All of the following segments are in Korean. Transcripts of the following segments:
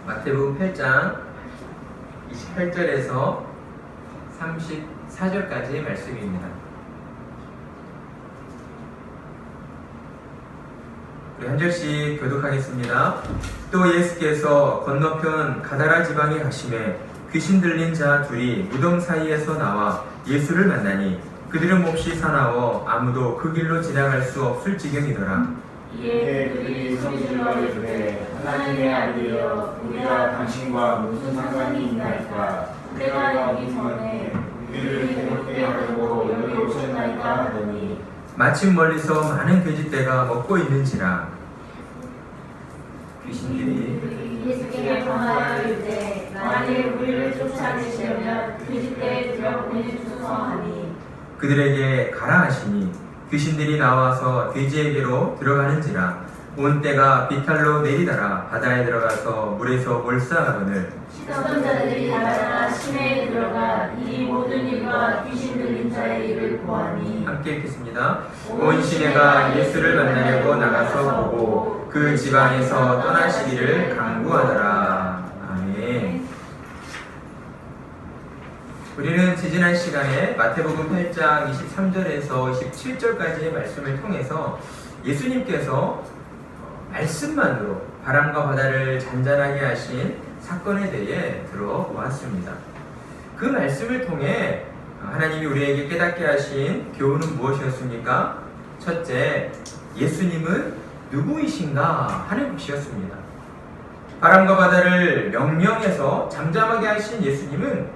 마태복음 8장 28절에서 34절까지의 말씀입니다. 우리 한 절씩 교독하겠습니다. 또 예수께서 건너편 가다라 지방에 가심에 귀신 들린 자 둘이 무덤 사이에서 나와 예수를 만나니 그들은 몹시 사나워 아무도 그 길로 지나갈 수 없을 지경이더라. 이에 그들이 소리질러 이르되 하나님의 아들이여 우리가 당신과 무슨 상관이 있나이까. 때가 여기 전에 우리를 괴롭게 하려고 여기 오셨나이까 하더니 마침 멀리서 많은 돼지떼가 먹고 있는지라. 귀신들이 예수께 강하여 이르되 만일 우리를 쫓아내시려면 돼지떼에 들어보내 주소서 하니 그들에게 가라 하시니 귀신들이 나와서 돼지에게로 들어가는지라. 온 때가 비탈로 내리다라 바다에 들어가서 물에서 몰사하거늘 시던 자들이 달아나 심해에 들어가 이 모든 일과 귀신 들린 자의 일을 보아니. 함께 읽겠습니다. 온 시내가 예수를 만나려고 나가서 보고 그 지방에서 떠나시기를 간구하더라. 아멘. 우리는 지지난 시간에 마태복음 8장 23절에서 27절까지의 말씀을 통해서 예수님께서 말씀만으로 바람과 바다를 잔잔하게 하신 사건에 대해 들어보았습니다. 그 말씀을 통해 하나님이 우리에게 깨닫게 하신 교훈은 무엇이었습니까? 첫째, 예수님은 누구이신가 하는 것이었습니다. 바람과 바다를 명령해서 잠잠하게 하신 예수님은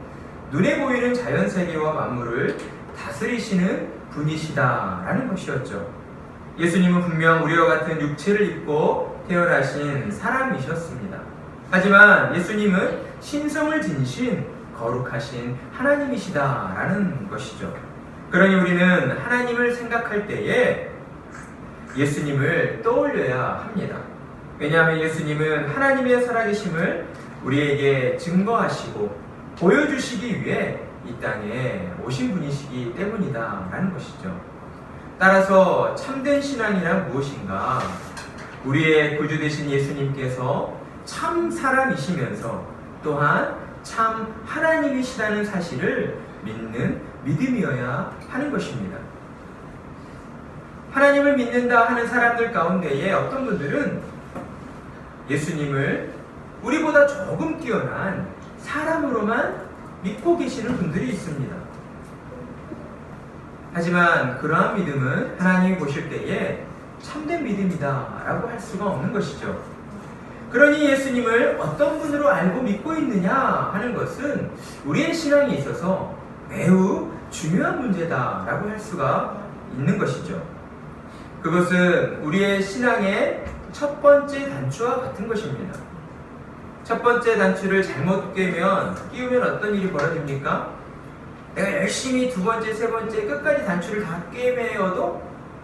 눈에 보이는 자연세계와 만물을 다스리시는 분이시다라는 것이었죠. 예수님은 분명 우리와 같은 육체를 입고 태어나신 사람이셨습니다. 하지만 예수님은 신성을 지니신 거룩하신 하나님이시다라는 것이죠. 그러니 우리는 하나님을 생각할 때에 예수님을 떠올려야 합니다. 왜냐하면 예수님은 하나님의 살아계심을 우리에게 증거하시고 보여주시기 위해 이 땅에 오신 분이시기 때문이다라는 것이죠. 따라서 참된 신앙이란 무엇인가? 우리의 구주 되신 예수님께서 참 사람이시면서 또한 참 하나님이시라는 사실을 믿는 믿음이어야 하는 것입니다. 하나님을 믿는다 하는 사람들 가운데에 어떤 분들은 예수님을 우리보다 조금 뛰어난 사람으로만 믿고 계시는 분들이 있습니다. 하지만 그러한 믿음은 하나님이 보실 때에 참된 믿음이다 라고 할 수가 없는 것이죠. 그러니 예수님을 어떤 분으로 알고 믿고 있느냐 하는 것은 우리의 신앙에 있어서 매우 중요한 문제다 라고 할 수가 있는 것이죠. 그것은 우리의 신앙의 첫 번째 단추와 같은 것입니다. 첫 번째 단추를 잘못 끼우면 어떤 일이 벌어집니까? 내가 열심히 두 번째, 세 번째 끝까지 단추를 다 꿰매어도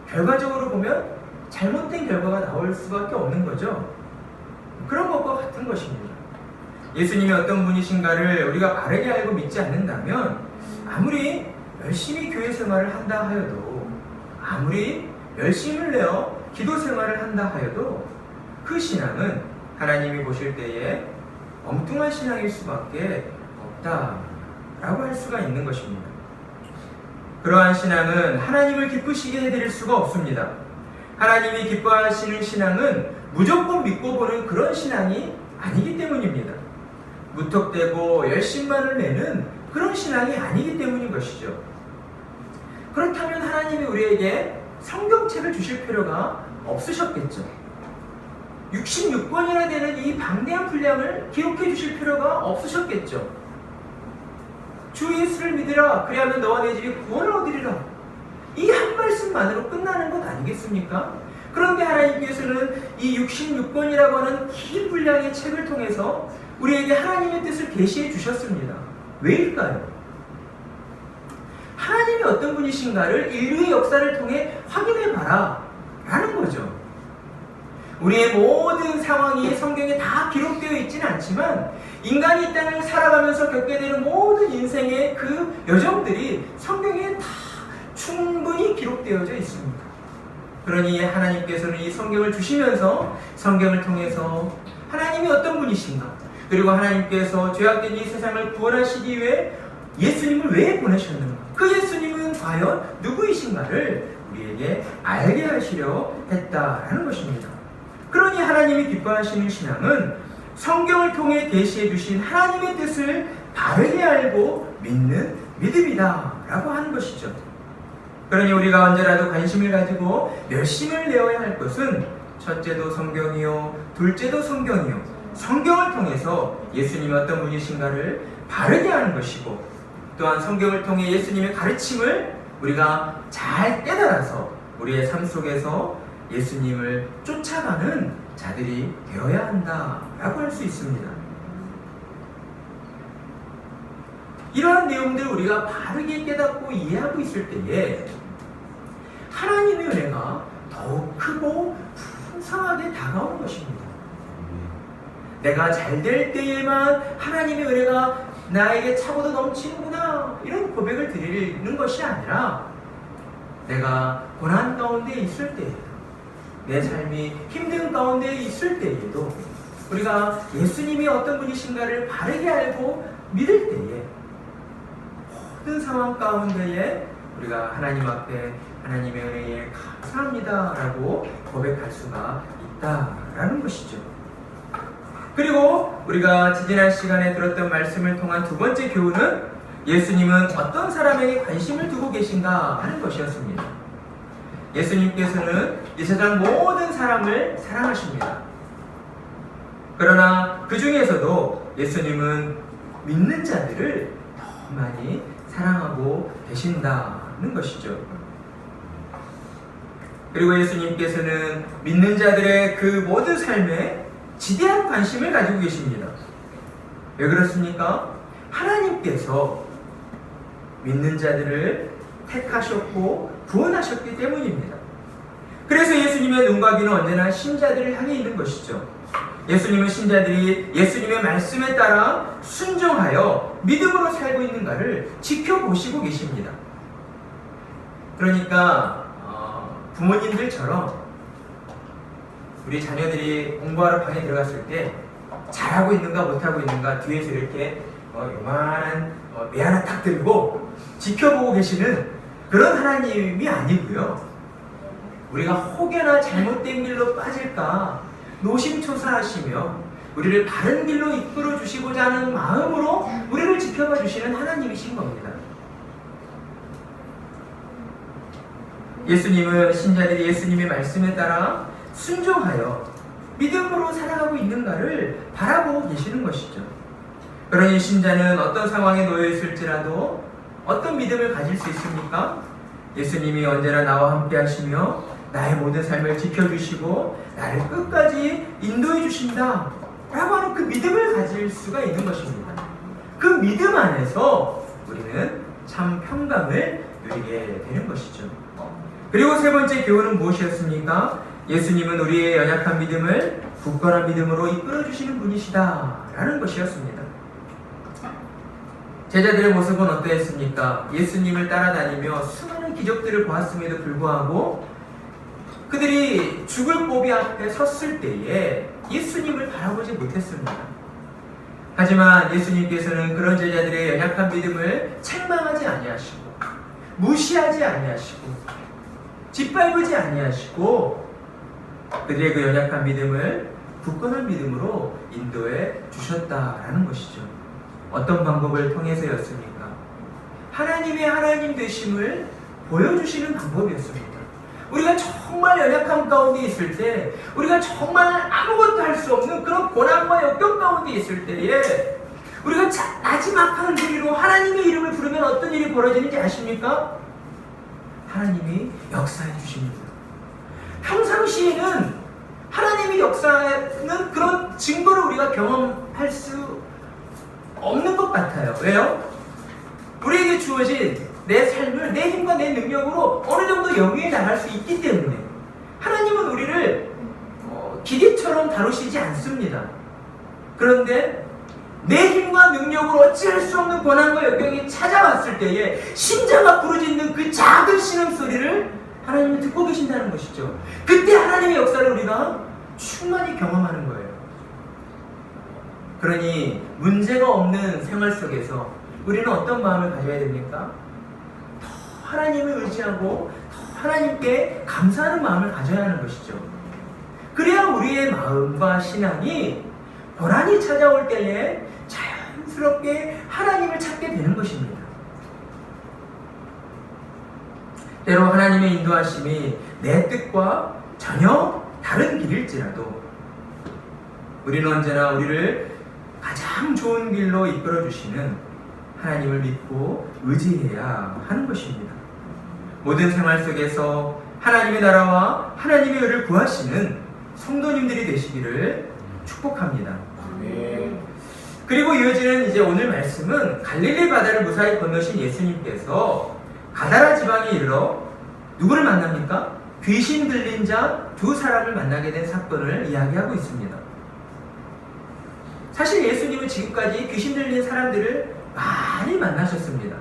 결과적으로 보면 잘못된 결과가 나올 수밖에 없는 거죠. 그런 것과 같은 것입니다. 예수님이 어떤 분이신가를 우리가 바르게 알고 믿지 않는다면 아무리 열심히 교회 생활을 한다 하여도 아무리 열심을 내어 기도 생활을 한다 하여도 그 신앙은 하나님이 보실 때에 엉뚱한 신앙일 수밖에 없다라고 할 수가 있는 것입니다. 그러한 신앙은 하나님을 기쁘시게 해드릴 수가 없습니다. 하나님이 기뻐하시는 신앙은 무조건 믿고 보는 그런 신앙이 아니기 때문입니다. 무턱대고 열심만을 내는 그런 신앙이 아니기 때문인 것이죠. 그렇다면 하나님이 우리에게 성경책을 주실 필요가 없으셨겠죠. 66권이나 되는 이 방대한 분량을 기록해 주실 필요가 없으셨겠죠. 주 예수를 믿으라 그리하면 너와 내 집이 구원을 얻으리라. 이 한 말씀만으로 끝나는 것 아니겠습니까? 그런데 하나님께서는 이 66권이라고 하는 긴 분량의 책을 통해서 우리에게 하나님의 뜻을 계시해 주셨습니다. 왜일까요? 하나님이 어떤 분이신가를 인류의 역사를 통해 확인해 봐라 라는 거죠. 우리의 모든 상황이 성경에 다 기록되어 있지는 않지만 인간이 이 땅을 살아가면서 겪게 되는 모든 인생의 그 여정들이 성경에 다 충분히 기록되어져 있습니다. 그러니 하나님께서는 이 성경을 주시면서 성경을 통해서 하나님이 어떤 분이신가, 그리고 하나님께서 죄악된 이 세상을 구원하시기 위해 예수님을 왜 보내셨는가? 그 예수님은 과연 누구이신가를 우리에게 알게 하시려 했다라는 것입니다. 그러니 하나님이 기뻐하시는 신앙은 성경을 통해 계시해 주신 하나님의 뜻을 바르게 알고 믿는 믿음이다라고 하는 것이죠. 그러니 우리가 언제라도 관심을 가지고 열심을 내어야 할 것은 첫째도 성경이요, 둘째도 성경이요, 성경을 통해서 예수님이 어떤 분이신가를 바르게 하는 것이고, 또한 성경을 통해 예수님의 가르침을 우리가 잘 깨달아서 우리의 삶 속에서 예수님을 쫓아가는 자들이 되어야 한다라고 할 수 있습니다. 이러한 내용들을 우리가 바르게 깨닫고 이해하고 있을 때에 하나님의 은혜가 더욱 크고 풍성하게 다가오는 것입니다. 내가 잘 될 때에만 하나님의 은혜가 나에게 차고도 넘치는구나, 이런 고백을 드리는 것이 아니라 내가 고난 가운데 있을 때, 내 삶이 힘든 가운데 있을 때에도 우리가 예수님이 어떤 분이신가를 바르게 알고 믿을 때에 모든 상황 가운데에 우리가 하나님 앞에 하나님의 은혜에 감사합니다 라고 고백할 수가 있다라는 것이죠. 그리고 우리가 지난 시간에 들었던 말씀을 통한 두 번째 교훈은 예수님은 어떤 사람에게 관심을 두고 계신가 하는 것이었습니다. 예수님께서는 이 세상 모든 사람을 사랑하십니다. 그러나 그 중에서도 예수님은 믿는 자들을 더 많이 사랑하고 계신다는 것이죠. 그리고 예수님께서는 믿는 자들의 그 모든 삶에 지대한 관심을 가지고 계십니다. 왜 그렇습니까? 하나님께서 믿는 자들을 택하셨고 구원하셨기 때문입니다. 그래서 예수님의 눈과 귀는 언제나 신자들을 향해 있는 것이죠. 예수님은 신자들이 예수님의 말씀에 따라 순종하여 믿음으로 살고 있는가를 지켜보시고 계십니다. 그러니까 부모님들처럼 우리 자녀들이 공부하러 방에 들어갔을 때 잘하고 있는가 못하고 있는가 뒤에서 이렇게 요만한 매 하나 딱 들고 지켜보고 계시는 그런 하나님이 아니고요. 우리가 혹여나 잘못된 길로 빠질까 노심초사하시며 우리를 바른 길로 이끌어 주시고자 하는 마음으로 우리를 지켜봐 주시는 하나님이신 겁니다. 예수님은 신자들이 예수님의 말씀에 따라 순종하여 믿음으로 살아가고 있는가를 바라보고 계시는 것이죠. 그러니 신자는 어떤 상황에 놓여 있을지라도 어떤 믿음을 가질 수 있습니까? 예수님이 언제나 나와 함께 하시며 나의 모든 삶을 지켜주시고 나를 끝까지 인도해 주신다 라고 하는 그 믿음을 가질 수가 있는 것입니다. 그 믿음 안에서 우리는 참 평강을 누리게 되는 것이죠. 그리고 세 번째 교훈은 무엇이었습니까? 예수님은 우리의 연약한 믿음을 굳건한 믿음으로 이끌어주시는 분이시다 라는 것이었습니다. 제자들의 모습은 어떠했습니까? 예수님을 따라다니며 수많은 기적들을 보았음에도 불구하고 그들이 죽을 고비 앞에 섰을 때에 예수님을 바라보지 못했습니다. 하지만 예수님께서는 그런 제자들의 연약한 믿음을 책망하지 아니하시고 무시하지 아니하시고 짓밟지 아니하시고 그들의 그 연약한 믿음을 굳건한 믿음으로 인도해 주셨다라는 것이죠. 어떤 방법을 통해서였습니까? 하나님의 하나님 되심을 보여주시는 방법이었습니다. 우리가 정말 연약함 가운데 있을 때, 우리가 정말 아무것도 할 수 없는 그런 고난과 역경 가운데 있을 때에 우리가 나지막한 소리로 하나님의 이름을 부르면 어떤 일이 벌어지는지 아십니까? 하나님이 역사해 주십니다. 평상시에는 하나님이 역사하는 그런 증거를 우리가 경험할 수 없는 것 같아요. 왜요? 우리에게 주어진 내 삶을 내 힘과 내 능력으로 어느 정도 영위해 나갈 수 있기 때문에 하나님은 우리를 기계처럼 다루시지 않습니다. 그런데 내 힘과 능력으로 어찌할 수 없는 고난과 역경이 찾아왔을 때에 심장과 부르짖는 그 작은 신음소리를 하나님이 듣고 계신다는 것이죠. 그때 하나님의 역사를 우리가 충만히 경험하는 거예요. 그러니 문제가 없는 생활 속에서 우리는 어떤 마음을 가져야 됩니까? 더 하나님을 의지하고 더 하나님께 감사하는 마음을 가져야 하는 것이죠. 그래야 우리의 마음과 신앙이 고난이 찾아올 때에 자연스럽게 하나님을 찾게 되는 것입니다. 때로 하나님의 인도하심이 내 뜻과 전혀 다른 길일지라도 우리는 언제나 우리를 가장 좋은 길로 이끌어 주시는 하나님을 믿고 의지해야 하는 것입니다. 모든 생활 속에서 하나님의 나라와 하나님의 의를 구하시는 성도님들이 되시기를 축복합니다. 네. 그리고 이어지는 이제 오늘 말씀은 갈릴리 바다를 무사히 건너신 예수님께서 가다라 지방에 이르러 누구를 만납니까? 귀신 들린 자 두 사람을 만나게 된 사건을 이야기하고 있습니다. 사실 예수님은 지금까지 귀신 들린 사람들을 많이 만나셨습니다.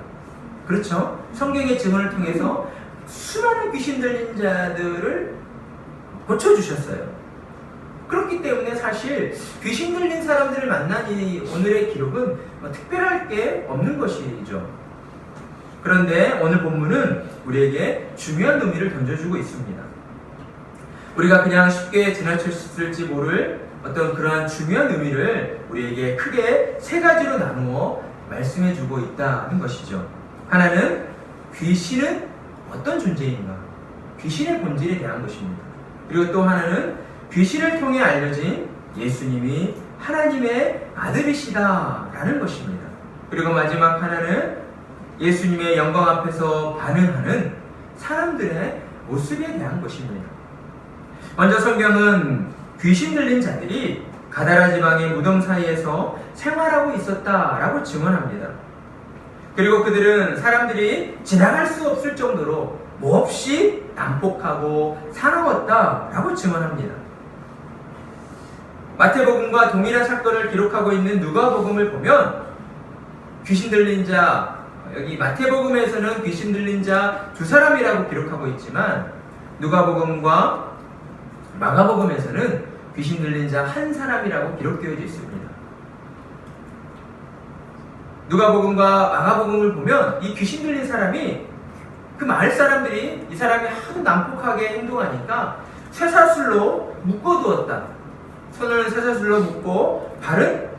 그렇죠? 성경의 증언을 통해서 수많은 귀신 들린 자들을 고쳐주셨어요. 그렇기 때문에 사실 귀신 들린 사람들을 만난 이 오늘의 기록은 특별할 게 없는 것이죠. 그런데 오늘 본문은 우리에게 중요한 의미를 던져주고 있습니다. 우리가 그냥 쉽게 지나쳤을지 모를 어떤 그러한 중요한 의미를 우리에게 크게 세 가지로 나누어 말씀해주고 있다는 것이죠. 하나는 귀신은 어떤 존재인가? 귀신의 본질에 대한 것입니다. 그리고 또 하나는 귀신을 통해 알려진 예수님이 하나님의 아들이시다라는 것입니다. 그리고 마지막 하나는 예수님의 영광 앞에서 반응하는 사람들의 모습에 대한 것입니다. 먼저 성경은 귀신 들린 자들이 가다라 지방의 무덤 사이에서 생활하고 있었다라고 증언합니다. 그리고 그들은 사람들이 지나갈 수 없을 정도로 몹시 난폭하고 사나웠다라고 증언합니다. 마태복음과 동일한 사건을 기록하고 있는 누가복음을 보면 귀신 들린 자, 여기 마태복음에서는 귀신 들린 자 두 사람이라고 기록하고 있지만 누가복음과 마가복음에서는 귀신 들린 자 한 사람이라고 기록되어 있습니다. 누가복음과 마가복음을 보면 이 귀신 들린 사람이 그 마을 사람들이 이 사람이 하도 난폭하게 행동하니까 쇠사슬로 묶어두었다. 손을 쇠사슬로 묶고 발은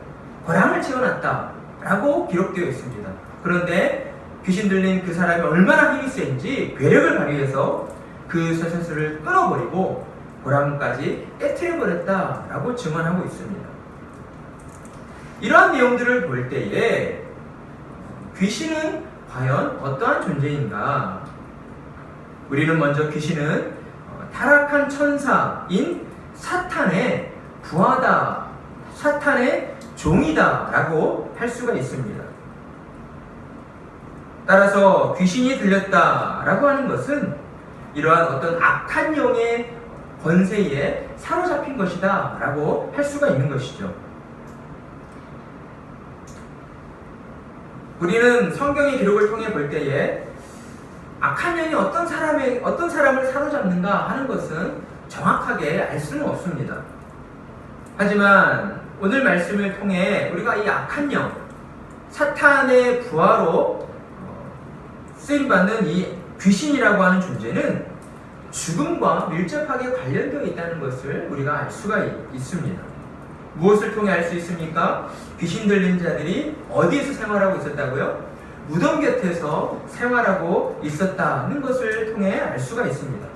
고랑을 채워놨다 라고 기록되어 있습니다. 그런데 귀신 들린 그 사람이 얼마나 힘이 센지 괴력을 발휘해서 그 쇠사슬을 끊어버리고 고랑까지 깨트려버렸다라고 증언하고 있습니다. 이러한 내용들을 볼 때에 귀신은 과연 어떠한 존재인가? 우리는 먼저 귀신은 타락한 천사인 사탄의 부하다, 사탄의 종이다 라고 할 수가 있습니다. 따라서 귀신이 들렸다 라고 하는 것은 이러한 어떤 악한 영의 권세에 사로잡힌 것이다 라고 할 수가 있는 것이죠. 우리는 성경의 기록을 통해 볼 때에 악한 영이 어떤 사람을 사로잡는가 하는 것은 정확하게 알 수는 없습니다. 하지만 오늘 말씀을 통해 우리가 이 악한 영, 사탄의 부하로 쓰임받는 이 귀신이라고 하는 존재는 죽음과 밀접하게 관련되어 있다는 것을 우리가 알 수가 있습니다. 무엇을 통해 알 수 있습니까? 귀신 들린 자들이 어디에서 생활하고 있었다고요? 무덤 곁에서 생활하고 있었다는 것을 통해 알 수가 있습니다.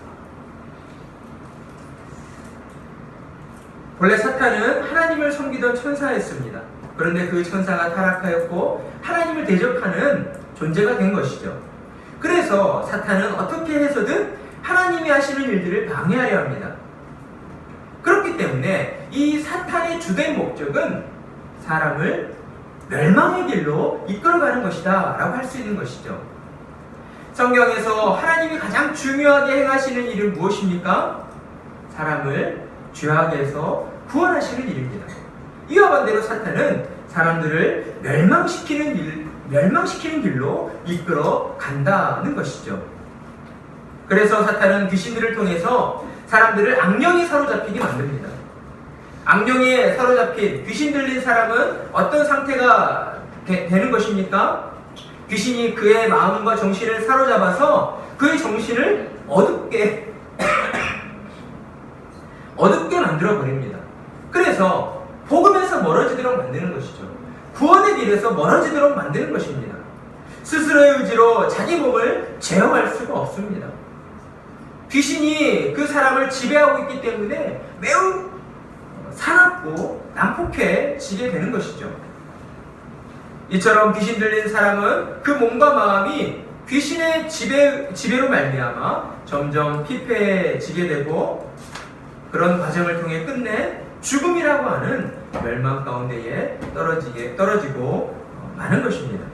본래 사탄은 하나님을 섬기던 천사였습니다. 그런데 그 천사가 타락하였고 하나님을 대적하는 존재가 된 것이죠. 그래서 사탄은 어떻게 해서든 하나님이 하시는 일들을 방해하려 합니다. 그렇기 때문에 이 사탄의 주된 목적은 사람을 멸망의 길로 이끌어가는 것이다 라고 할 수 있는 것이죠. 성경에서 하나님이 가장 중요하게 행하시는 일은 무엇입니까? 사람을 죄악에서 구원하시는 일입니다. 이와 반대로 사탄은 사람들을 멸망시키는 길로 이끌어 간다는 것이죠. 그래서 사탄은 귀신들을 통해서 사람들을 악령이 사로잡히게 만듭니다. 악령에 사로잡힌 귀신 들린 사람은 어떤 상태가 되는 것입니까? 귀신이 그의 마음과 정신을 사로잡아서 그의 정신을 어둡게 만들어 버립니다. 그래서 복음에서 멀어지도록 만드는 것이죠. 구원의 길에서 멀어지도록 만드는 것입니다. 스스로의 의지로 자기 몸을 제어할 수가 없습니다. 귀신이 그 사람을 지배하고 있기 때문에 매우 사납고 난폭해지게 되는 것이죠. 이처럼 귀신 들린 사람은 그 몸과 마음이 귀신의 지배로 말미암아 점점 피폐해지게 되고 그런 과정을 통해 끝내 죽음이라고 하는 멸망 가운데에 떨어지고 마는 것입니다.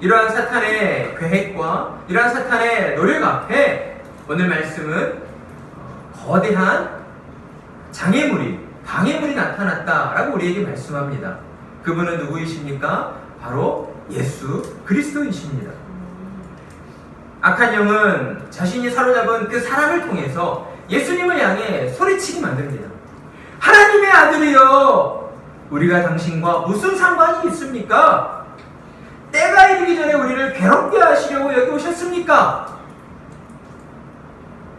이러한 사탄의 계획과 이러한 사탄의 노력 앞에 오늘 말씀은 거대한 장애물이, 방해물이 나타났다라고 우리에게 말씀합니다. 그분은 누구이십니까? 바로 예수 그리스도이십니다. 악한 영은 자신이 사로잡은 그 사람을 통해서 예수님을 향해 소리치게 만듭니다. 하나님의 아들이여, 우리가 당신과 무슨 상관이 있습니까? 때가 이르기 전에 우리를 괴롭게 하시려고 여기 오셨습니까?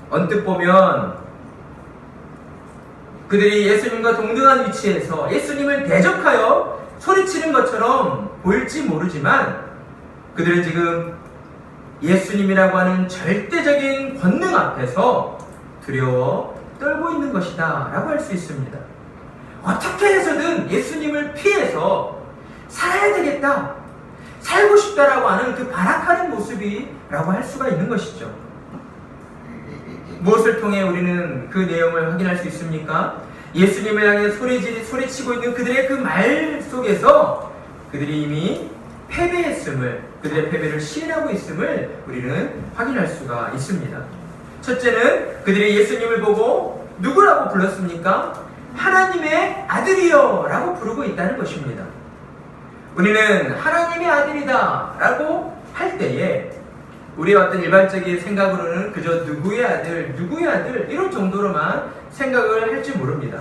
언뜻 보면 그들이 예수님과 동등한 위치에서 예수님을 대적하여 소리치는 것처럼 보일지 모르지만 그들은 지금 예수님이라고 하는 절대적인 권능 앞에서 두려워 떨고 있는 것이다 라고 할 수 있습니다. 어떻게 해서든 예수님을 피해서 살아야 되겠다, 살고 싶다라고 하는 그 발악하는 모습이라고 할 수가 있는 것이죠. 무엇을 통해 우리는 그 내용을 확인할 수 있습니까? 예수님을 향해 소리치고 있는 그들의 그 말 속에서 그들이 이미 패배했음을, 그들의 패배를 시인하고 있음을 우리는 확인할 수가 있습니다. 첫째는 그들이 예수님을 보고 누구라고 불렀습니까? 하나님의 아들이여 라고 부르고 있다는 것입니다. 우리는 하나님의 아들이다 라고 할 때에 우리의 어떤 일반적인 생각으로는 그저 누구의 아들 이런 정도로만 생각을 할지 모릅니다.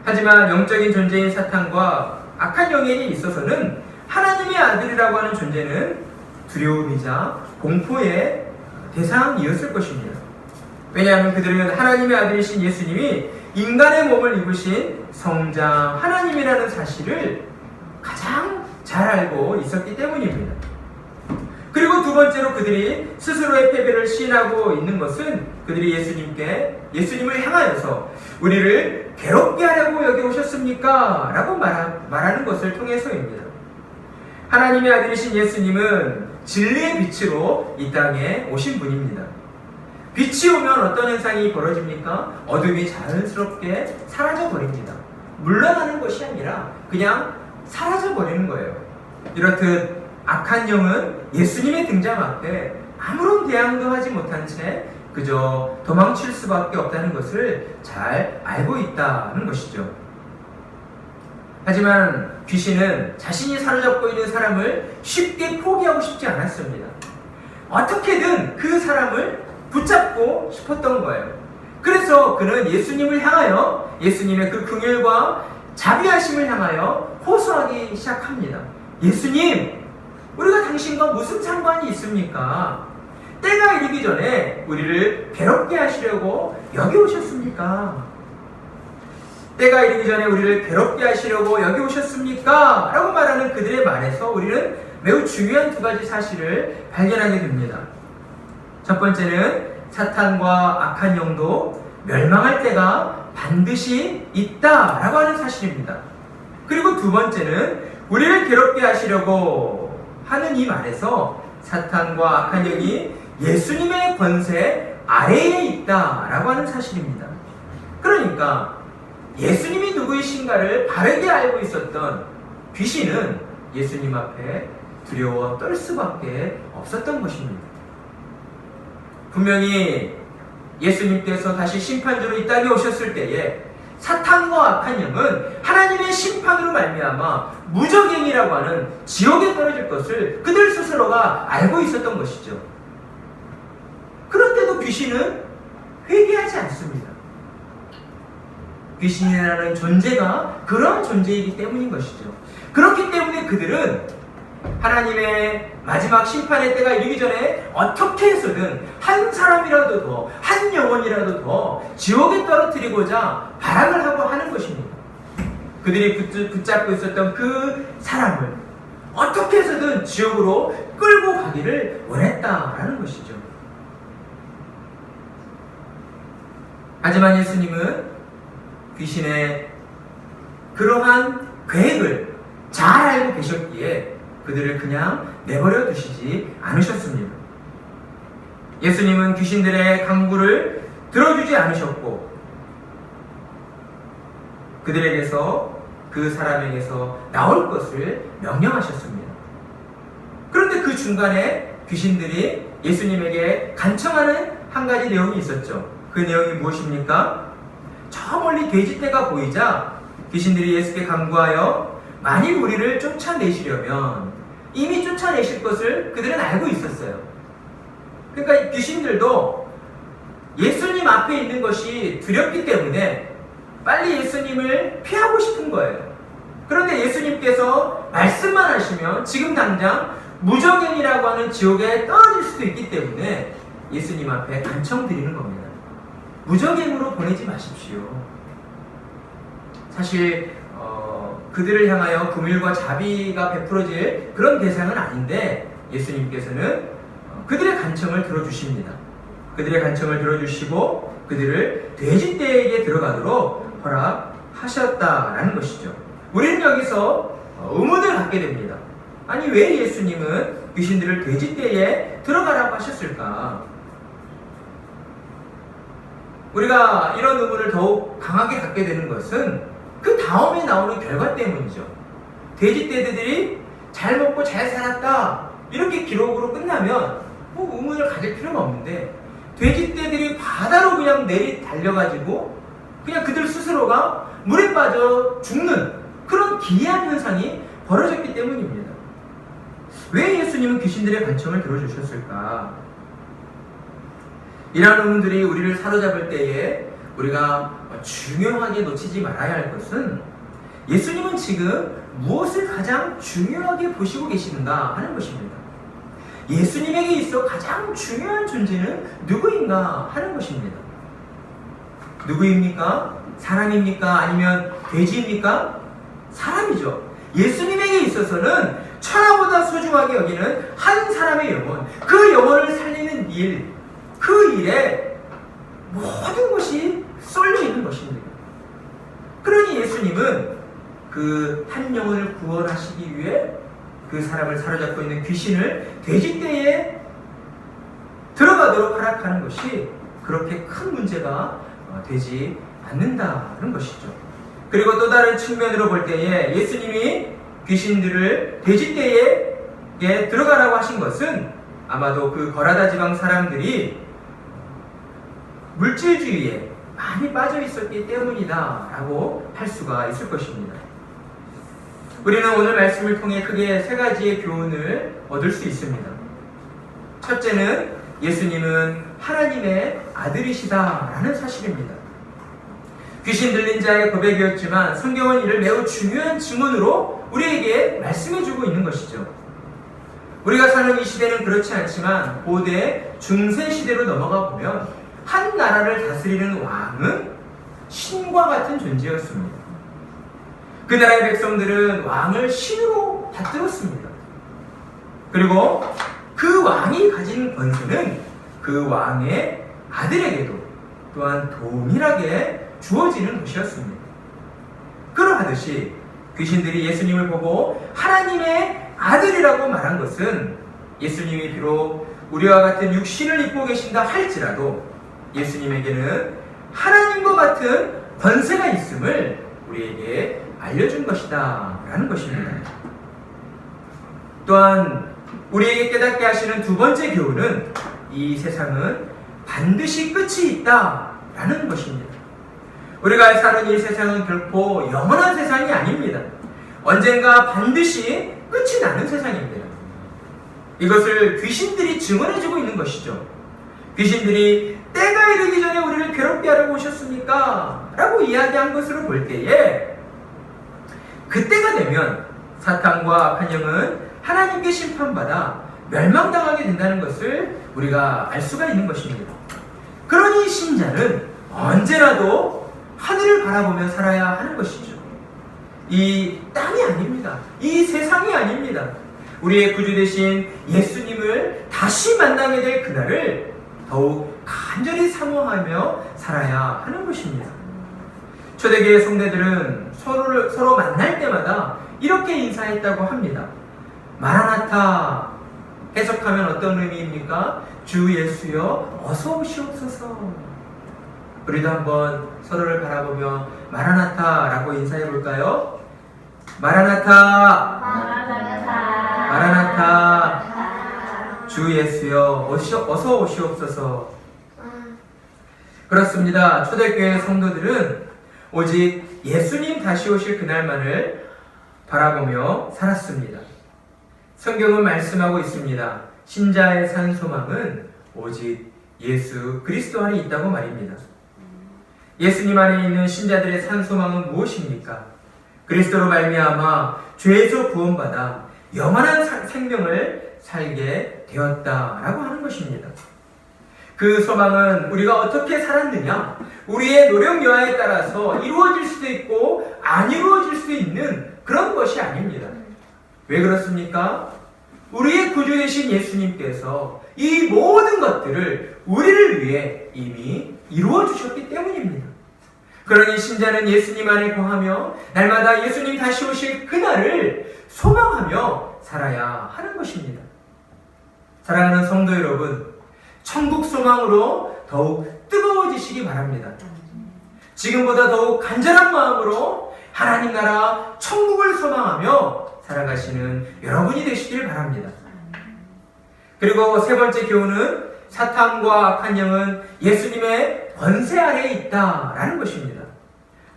하지만 영적인 존재인 사탄과 악한 영에 있어서는 하나님의 아들이라고 하는 존재는 두려움이자 공포의 대상이었을 것입니다. 왜냐하면 그들은 하나님의 아들이신 예수님이 인간의 몸을 입으신 성자 하나님이라는 사실을 가장 잘 알고 있었기 때문입니다. 그리고 두 번째로 그들이 스스로의 패배를 시인하고 있는 것은 그들이 예수님을 향하여서 우리를 괴롭게 하려고 여기 오셨습니까? 라고 말하는 것을 통해서입니다. 하나님의 아들이신 예수님은 진리의 빛으로 이 땅에 오신 분입니다. 빛이 오면 어떤 현상이 벌어집니까? 어둠이 자연스럽게 사라져버립니다. 물러나는 것이 아니라 그냥 사라져버리는 거예요. 이렇듯 악한 영은 예수님의 등장 앞에 아무런 대항도 하지 못한 채 그저 도망칠 수밖에 없다는 것을 잘 알고 있다는 것이죠. 하지만 귀신은 자신이 사로잡고 있는 사람을 쉽게 포기하고 싶지 않았습니다. 어떻게든 그 사람을 붙잡고 싶었던 거예요. 그래서 그는 예수님을 향하여 예수님의 그 긍휼과 자비하심을 향하여 호소하기 시작합니다. 예수님, 우리가 당신과 무슨 상관이 있습니까? 때가 이르기 전에 우리를 괴롭게 하시려고 여기 오셨습니까? 때가 이르기 전에 우리를 괴롭게 하시려고 여기 오셨습니까? 라고 말하는 그들의 말에서 우리는 매우 중요한 두 가지 사실을 발견하게 됩니다. 첫 번째는 사탄과 악한 영도 멸망할 때가 반드시 있다라고 하는 사실입니다. 그리고 두 번째는 우리를 괴롭게 하시려고 하는 이 말에서 사탄과 악한 영이 예수님의 권세 아래에 있다라고 하는 사실입니다. 그러니까 예수님이 누구이신가를 바르게 알고 있었던 귀신은 예수님 앞에 두려워 떨 수밖에 없었던 것입니다. 분명히 예수님께서 다시 심판주로 이 땅에 오셨을 때에 사탄과 악한 영은 하나님의 심판으로 말미암아 무적행이라고 하는 지옥에 떨어질 것을 그들 스스로가 알고 있었던 것이죠. 그런데도 귀신은 회개하지 않습니다. 귀신이라는 존재가 그런 존재이기 때문인 것이죠. 그렇기 때문에 그들은 하나님의 마지막 심판의 때가 이르기 전에 어떻게 해서든 한 사람이라도 더, 한 영혼이라도 더 지옥에 떨어뜨리고자 발악을 하고 하는 것입니다. 그들이 붙잡고 있었던 그 사람을 어떻게 해서든 지옥으로 끌고 가기를 원했다라는 것이죠. 하지만 예수님은 귀신의 그러한 계획을 잘 알고 계셨기에 그들을 그냥 내버려 두시지 않으셨습니다. 예수님은 귀신들의 강구를 들어주지 않으셨고 그들에게서 그 사람에게서 나올 것을 명령하셨습니다. 그런데 그 중간에 귀신들이 예수님에게 간청하는 한 가지 내용이 있었죠. 그 내용이 무엇입니까? 저 멀리 돼지떼가 보이자 귀신들이 예수께 간구하여 만일 우리를 쫓아내시려면 이미 쫓아내실 것을 그들은 알고 있었어요. 그러니까 귀신들도 예수님 앞에 있는 것이 두렵기 때문에 빨리 예수님을 피하고 싶은 거예요. 그런데 예수님께서 말씀만 하시면 지금 당장 무정행이라고 하는 지옥에 떨어질 수도 있기 때문에 예수님 앞에 간청드리는 겁니다. 무정행으로 보내지 마십시오. 사실 그들을 향하여 금율과 자비가 베풀어질 그런 대상은 아닌데 예수님께서는 그들의 간청을 들어주십니다. 그들의 간청을 들어주시고 그들을 돼지떼에게 들어가도록 허락하셨다라는 것이죠. 우리는 여기서 의문을 갖게 됩니다. 아니 왜 예수님은 귀신들을 돼지떼에 들어가라고 하셨을까? 우리가 이런 의문을 더욱 강하게 갖게 되는 것은 그 다음에 나오는 결과 때문이죠. 돼지떼들이 잘 먹고 잘 살았다 이렇게 기록으로 끝나면 뭐 의문을 가질 필요가 없는데 돼지떼들이 바다로 그냥 내리 달려가지고 그냥 그들 스스로가 물에 빠져 죽는 그런 기이한 현상이 벌어졌기 때문입니다. 왜 예수님은 귀신들의 간청을 들어주셨을까? 이러한 의문들이 우리를 사로잡을 때에 우리가 중요하게 놓치지 말아야 할 것은 예수님은 지금 무엇을 가장 중요하게 보시고 계시는가 하는 것입니다. 예수님에게 있어 가장 중요한 존재는 누구인가 하는 것입니다. 누구입니까? 사람입니까? 아니면 돼지입니까? 사람이죠. 예수님에게 있어서는 천하보다 소중하게 여기는 한 사람의 영혼, 그 영혼을 살리는 일, 그 일에 모든 것이 쏠려 있는 것입니다. 그러니 예수님은 그 한 영혼을 구원하시기 위해 그 사람을 사로잡고 있는 귀신을 돼지떼에 들어가도록 허락하는 것이 그렇게 큰 문제가 되지 않는다는 것이죠. 그리고 또 다른 측면으로 볼 때에 예수님이 귀신들을 돼지떼에 들어가라고 하신 것은 아마도 그 거라다 지방 사람들이 물질주의에 많이 빠져 있었기 때문이다 라고 할 수가 있을 것입니다. 우리는 오늘 말씀을 통해 크게 세 가지의 교훈을 얻을 수 있습니다. 첫째는 예수님은 하나님의 아들이시다라는 사실입니다. 귀신 들린 자의 고백이었지만 성경은 이를 매우 중요한 증언으로 우리에게 말씀해주고 있는 것이죠. 우리가 사는 이 시대는 그렇지 않지만 고대 중세 시대로 넘어가 보면 한 나라를 다스리는 왕은 신과 같은 존재였습니다. 그 나라의 백성들은 왕을 신으로 받들었습니다. 그리고 그 왕이 가진 권세는 그 왕의 아들에게도 또한 동일하게 주어지는 것이었습니다. 그러하듯이 귀신들이 예수님을 보고 하나님의 아들이라고 말한 것은 예수님이 비록 우리와 같은 육신을 입고 계신다 할지라도 예수님에게는 하나님과 같은 권세가 있음을 우리에게 알려준 것이다 라는 것입니다. 또한 우리에게 깨닫게 하시는 두 번째 교훈은 이 세상은 반드시 끝이 있다 라는 것입니다. 우리가 사는 이 세상은 결코 영원한 세상이 아닙니다. 언젠가 반드시 끝이 나는 세상입니다. 이것을 귀신들이 증언해주고 있는 것이죠. 귀신들이 때가 이르기 전에 우리를 괴롭게 하려고 오셨습니까? 라고 이야기한 것으로 볼 때에 그때가 되면 사탄과 악한 영은 하나님께 심판받아 멸망당하게 된다는 것을 우리가 알 수가 있는 것입니다. 그러니 신자는 언제라도 하늘을 바라보며 살아야 하는 것이죠. 이 땅이 아닙니다. 이 세상이 아닙니다. 우리의 구주 되신 예수님을 다시 만나게 될 그날을 더욱 간절히 사모하며 살아야 하는 것입니다. 초대교회 성도들은 서로 만날 때마다 이렇게 인사했다고 합니다. 마라나타, 해석하면 어떤 의미입니까? 주 예수여 어서 오시옵소서. 우리도 한번 서로를 바라보며 마라나타라고 인사해 볼까요? 마라나타, 마라나타, 마라나타, 주 예수여 어서 오시옵소서. 그렇습니다. 초대교회 성도들은 오직 예수님 다시 오실 그날만을 바라보며 살았습니다. 성경은 말씀하고 있습니다. 신자의 산 소망은 오직 예수 그리스도 안에 있다고 말입니다. 예수님 안에 있는 신자들의 산 소망은 무엇입니까? 그리스도로 말미암아 죄에서 구원받아 영원한 생명을 살게 되었다라고 하는 것입니다. 그 소망은 우리가 어떻게 살았느냐, 우리의 노력 여하에 따라서 이루어질 수도 있고 안 이루어질 수도 있는 그런 것이 아닙니다. 왜 그렇습니까? 우리의 구주 되신 예수님께서 이 모든 것들을 우리를 위해 이미 이루어 주셨기 때문입니다. 그러니 신자는 예수님 안에 거하며 날마다 예수님 다시 오실 그날을 소망하며 살아야 하는 것입니다. 사랑하는 성도 여러분, 천국 소망으로 더욱 뜨거워지시기 바랍니다. 지금보다 더욱 간절한 마음으로 하나님 나라 천국을 소망하며 살아가시는 여러분이 되시길 바랍니다. 그리고 세 번째 교훈은 사탄과 악한 영은 예수님의 권세 아래에 있다라는 것입니다.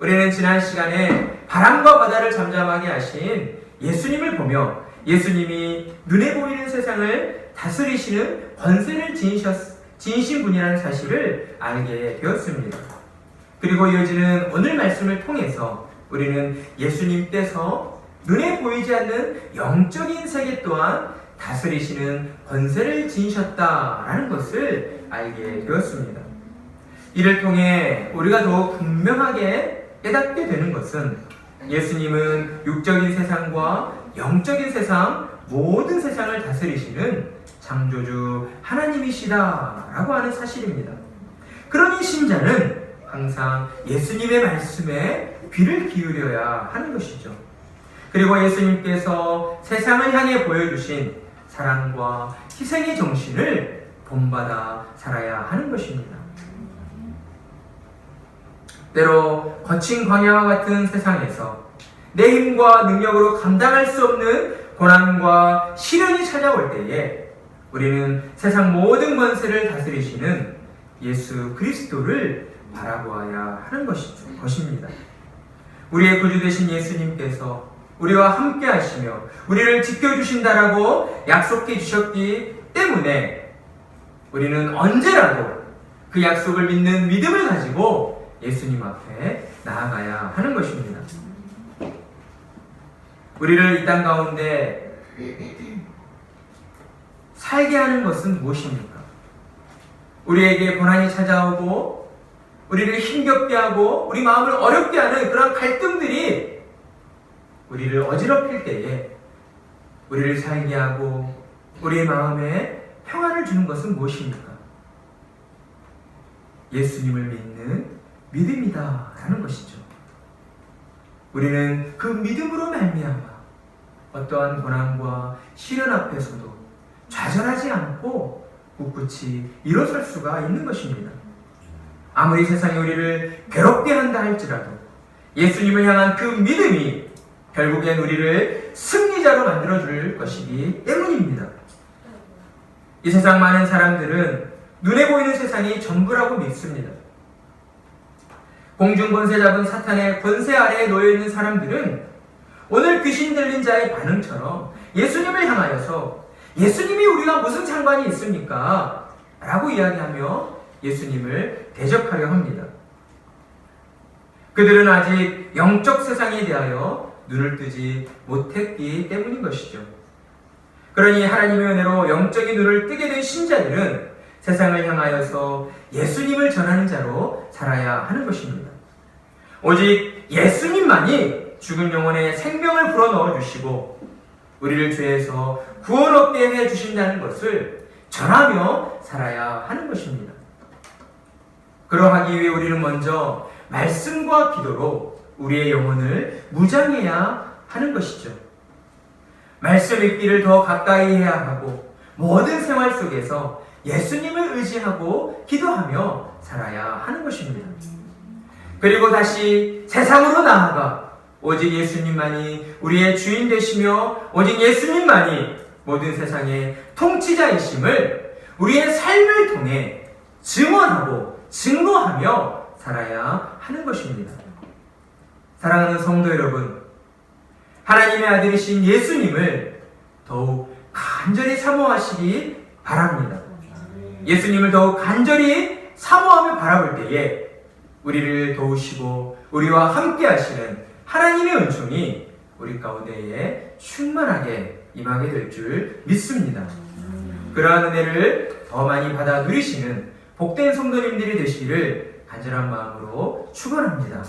우리는 지난 시간에 바람과 바다를 잠잠하게 하신 예수님을 보며 예수님이 눈에 보이는 세상을 다스리시는 권세를 지니신 분이라는 사실을 알게 되었습니다. 그리고 이어지는 오늘 말씀을 통해서 우리는 예수님께서 눈에 보이지 않는 영적인 세계 또한 다스리시는 권세를 지니셨다라는 것을 알게 되었습니다. 이를 통해 우리가 더욱 분명하게 깨닫게 되는 것은 예수님은 육적인 세상과 영적인 세상, 모든 세상을 다스리시는 창조주 하나님이시다라고 하는 사실입니다. 그러니 신자는 항상 예수님의 말씀에 귀를 기울여야 하는 것이죠. 그리고 예수님께서 세상을 향해 보여주신 사랑과 희생의 정신을 본받아 살아야 하는 것입니다. 때로 거친 광야와 같은 세상에서 내 힘과 능력으로 감당할 수 없는 고난과 시련이 찾아올 때에 우리는 세상 모든 권세를 다스리시는 예수 그리스도를 바라보아야 하는 것입니다. 우리의 구주 되신 예수님께서 우리와 함께 하시며 우리를 지켜주신다라고 약속해 주셨기 때문에 우리는 언제라도 그 약속을 믿는 믿음을 가지고 예수님 앞에 나아가야 하는 것입니다. 우리를 이 땅 가운데 살게 하는 것은 무엇입니까? 우리에게 고난이 찾아오고 우리를 힘겹게 하고 우리 마음을 어렵게 하는 그런 갈등들이 우리를 어지럽힐 때에 우리를 살게 하고 우리의 마음에 평안을 주는 것은 무엇입니까? 예수님을 믿는 믿음이다 라는 것이죠. 우리는 그 믿음으로 말미암아 어떠한 고난과 시련 앞에서도 좌절하지 않고 꿋꿋이 일어설 수가 있는 것입니다. 아무리 세상이 우리를 괴롭게 한다 할지라도 예수님을 향한 그 믿음이 결국엔 우리를 승리자로 만들어줄 것이기 때문입니다. 이 세상 많은 사람들은 눈에 보이는 세상이 전부라고 믿습니다. 공중 권세 잡은 사탄의 권세 아래에 놓여있는 사람들은 오늘 귀신 들린 자의 반응처럼 예수님을 향하여서 예수님이 우리가 무슨 상관이 있습니까? 라고 이야기하며 예수님을 대적하려 합니다. 그들은 아직 영적 세상에 대하여 눈을 뜨지 못했기 때문인 것이죠. 그러니 하나님의 은혜로 영적인 눈을 뜨게 된 신자들은 세상을 향하여서 예수님을 전하는 자로 살아야 하는 것입니다. 오직 예수님만이 죽은 영혼에 생명을 불어넣어 주시고 우리를 죄에서 구원 얻게 해 주신다는 것을 전하며 살아야 하는 것입니다. 그러하기 위해 우리는 먼저 말씀과 기도로 우리의 영혼을 무장해야 하는 것이죠. 말씀 읽기를 더 가까이 해야 하고 모든 생활 속에서 예수님을 의지하고 기도하며 살아야 하는 것입니다. 그리고 다시 세상으로 나아가 오직 예수님만이 우리의 주인 되시며 오직 예수님만이 모든 세상의 통치자이심을 우리의 삶을 통해 증언하고 증거하며 살아야 하는 것입니다. 사랑하는 성도 여러분, 하나님의 아들이신 예수님을 더욱 간절히 사모하시기 바랍니다. 예수님을 더욱 간절히 사모하며 바라볼 때에 우리를 도우시고 우리와 함께 하시는 하나님의 은총이 우리 가운데에 충만하게 임하게 될 줄 믿습니다. 그러한 은혜를 더 많이 받아 누리시는 복된 성도님들이 되시기를 간절한 마음으로 축원합니다.